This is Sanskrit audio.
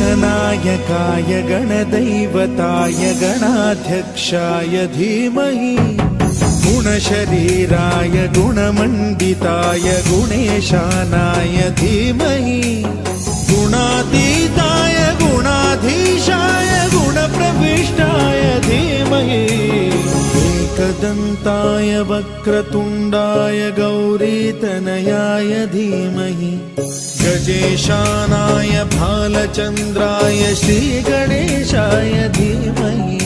गणनायकाय गणदैवताय गणाध्यक्षाय धीमहि गुणशरीराय गुणमण्डिताय गुणेशानाय धीमहि गुणातीताय गुणाधीशाय गुणप्रविष्टाय धीमहि एकदन्ताय वक्रतुण्डाय गौरीतनयाय धीमहि गजेशानाय भालचन्द्राय श्रीगणेशाय धीमहि